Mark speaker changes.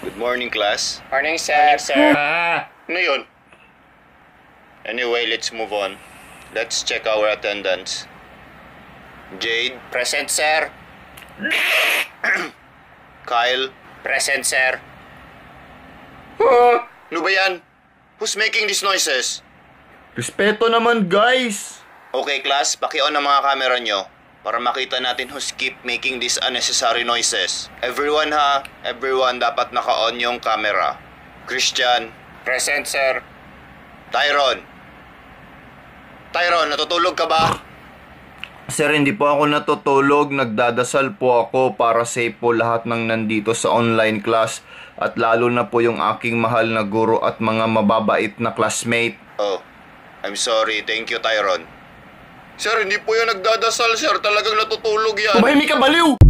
Speaker 1: Good morning, class.
Speaker 2: Morning, sir.
Speaker 1: Ano yun? Anyway, let's move on. Let's check our attendance. Jade,
Speaker 2: Present, sir.
Speaker 1: Kyle.
Speaker 2: Present, sir.
Speaker 1: Ano ba yan? Who's making these noises?
Speaker 3: Respeto naman, guys!
Speaker 1: Okay, class, paki-on ang mga camera nyo para makita natin who's keep making these unnecessary noises. Everyone ha, everyone dapat naka-on yung camera. Christian,
Speaker 2: Present, sir.
Speaker 1: Tyron. Tyron, natutulog ka ba?
Speaker 3: Sir, hindi po ako natutulog. Nagdadasal po ako para safe po lahat ng nandito sa online class. At lalo na po yung aking mahal na guro at mga mababait na classmate.
Speaker 1: Oh, I'm sorry. Thank you, Tyron. Sir, hindi po yung nagdadasal, sir. Talagang natutulog yan.
Speaker 3: Tumahimik ka, baliw!